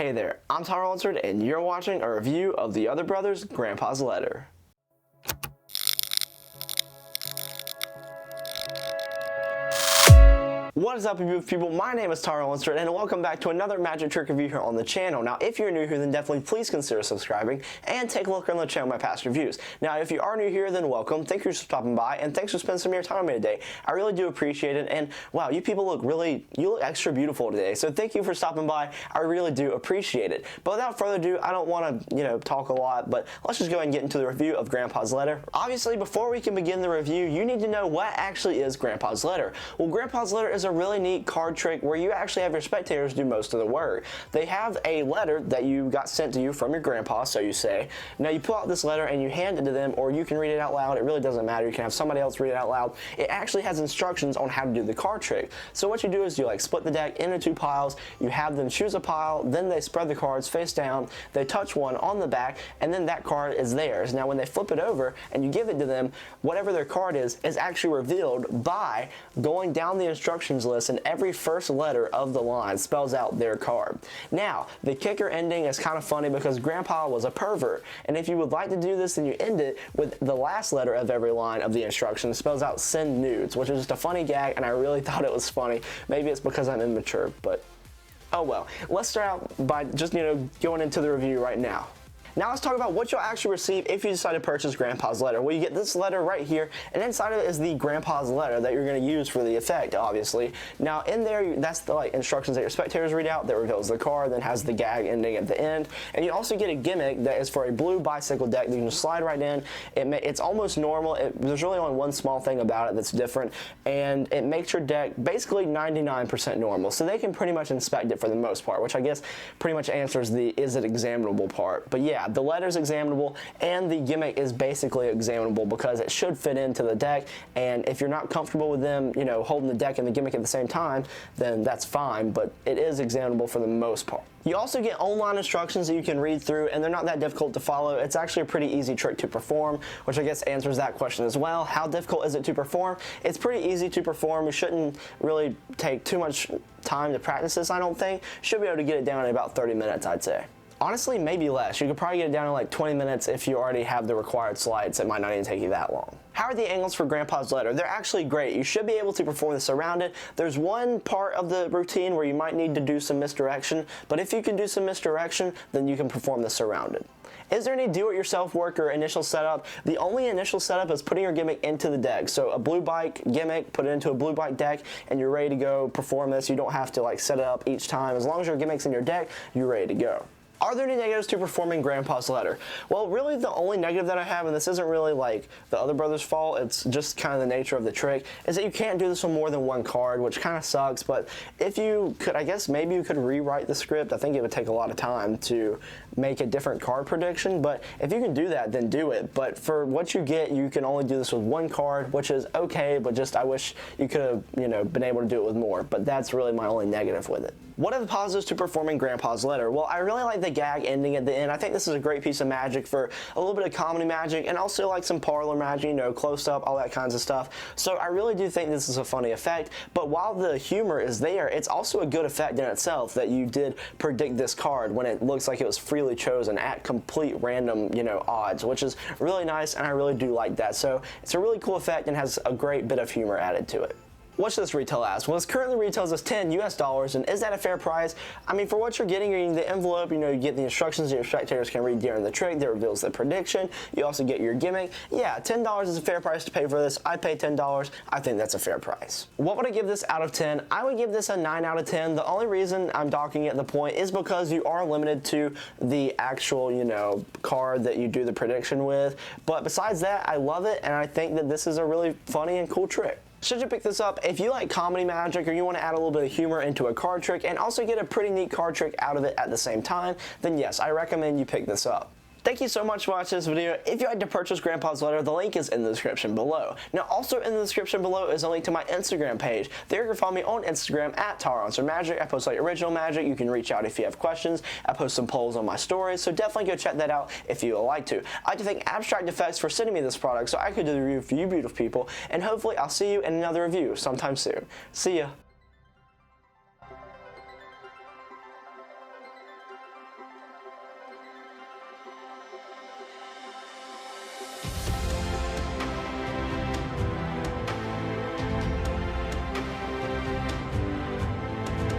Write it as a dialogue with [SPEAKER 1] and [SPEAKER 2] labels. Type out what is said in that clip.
[SPEAKER 1] Hey there, I'm Tyler Lunsford, and you're watching a review of The Other Brothers' Grandpa's Letter. What is up, you beautiful people? My name is Tyler Lunsford, and welcome back to another magic trick review here on the channel. Now, if you're new here, then definitely please consider subscribing and take a look on the channel my past reviews. Now, if you are new here, then welcome. Thank you for stopping by, and thanks for spending some of your time with me today. I really do appreciate it, and wow, you people look you look extra beautiful today. So thank you for stopping by. I really do appreciate it. But without further ado, I don't want to, talk a lot, but let's just go ahead and get into the review of Grandpa's Letter. Obviously, before we can begin the review, you need to know what actually is Grandpa's Letter. Well, Grandpa's Letter is a really neat card trick where you actually have your spectators do most of the work. They have a letter that you got sent to you from your grandpa, so you say. Now you pull out this letter and you hand it to them, or you can read it out loud. It really doesn't matter. You can have somebody else read it out loud. It actually has instructions on how to do the card trick. So what you do is you split the deck into two piles. You have them choose a pile, then they spread the cards face down. They touch one on the back, and then that card is theirs. Now when they flip it over and you give it to them, whatever their card is actually revealed by going down the instructions list, and every first letter of the line spells out their card. Now, the kicker ending is kind of funny because Grandpa was a pervert, and if you would like to do this, then you end it with the last letter of every line of the instructions spells out send nudes, which is just a funny gag, and I really thought it was funny. Maybe it's because I'm immature, but oh well. Let's start out by just, going into the review right now. Now let's talk about what you'll actually receive if you decide to purchase Grandpa's Letter. Well, you get this letter right here, and inside of it is the Grandpa's Letter that you're going to use for the effect, obviously. Now in there, that's the instructions that your spectators read out that reveals the card, then has the gag ending at the end. And you also get a gimmick that is for a blue bicycle deck that you can slide right in. It's almost normal. There's really only one small thing about it that's different, and it makes your deck basically 99% normal. So they can pretty much inspect it for the most part, which I guess pretty much answers the is it examinable part. But yeah, the letter's examinable, and the gimmick is basically examinable because it should fit into the deck, and if you're not comfortable with them, holding the deck and the gimmick at the same time, then that's fine, but it is examinable for the most part. You also get online instructions that you can read through, and they're not that difficult to follow. It's actually a pretty easy trick to perform, which I guess answers that question as well. How difficult is it to perform? It's pretty easy to perform. You shouldn't really take too much time to practice this, I don't think. Should be able to get it down in about 30 minutes, I'd say. Honestly, maybe less. You could probably get it down in like 20 minutes if you already have the required slides. It might not even take you that long. How are the angles for Grandpa's Letter? They're actually great. You should be able to perform this surrounded. There's one part of the routine where you might need to do some misdirection, but if you can do some misdirection, then you can perform the surrounded. Is there any do-it-yourself work or initial setup? The only initial setup is putting your gimmick into the deck. So a blue bike gimmick, put it into a blue bike deck, and you're ready to go perform this. You don't have to set it up each time. As long as your gimmick's in your deck, you're ready to go. Are there any negatives to performing Grandpa's Letter? Well, really the only negative that I have, and this isn't really the other brothers' fault, it's just kind of the nature of the trick, is that you can't do this with more than one card, which kind of sucks. But if you could, I guess maybe you could rewrite the script. I think it would take a lot of time to make a different card prediction, but if you can do that, then do it. But for what you get, you can only do this with one card, which is okay, but just I wish you could have, been able to do it with more. But that's really my only negative with it. What are the positives to performing Grandpa's Letter? Well, I really like the gag ending at the end. I think this is a great piece of magic for a little bit of comedy magic, and also some parlor magic, close up, all that kinds of stuff. So I really do think this is a funny effect, but while the humor is there, it's also a good effect in itself that you did predict this card when it looks like it was freely chosen at complete random, odds, which is really nice, and I really do like that. So it's a really cool effect and has a great bit of humor added to it. What's this retail as? Well, this currently retails as $10 US, and is that a fair price? I mean, for what you're getting the envelope, you get the instructions that your spectators can read during the trick that reveals the prediction. You also get your gimmick. Yeah, $10 is a fair price to pay for this. I pay $10. I think that's a fair price. What would I give this out of 10? I would give this a 9 out of 10. The only reason I'm docking at the point is because you are limited to the actual, card that you do the prediction with. But besides that, I love it, and I think that this is a really funny and cool trick. Should you pick this up if you like comedy magic, or you want to add a little bit of humor into a card trick and also get a pretty neat card trick out of it at the same time? Then yes, I recommend you pick this up. Thank you so much for watching this video. If you'd like to purchase Grandpa's Letter, the link is in the description below. Now, also in the description below is a link to my Instagram page. There you can follow me on Instagram at TylerLunsfordMagic. I post original magic. You can reach out if you have questions. I post some polls on my stories, so definitely go check that out if you would like to. I'd like to thank Abstract Effects for sending me this product so I could do the review for you beautiful people, and hopefully I'll see you in another review sometime soon. See ya.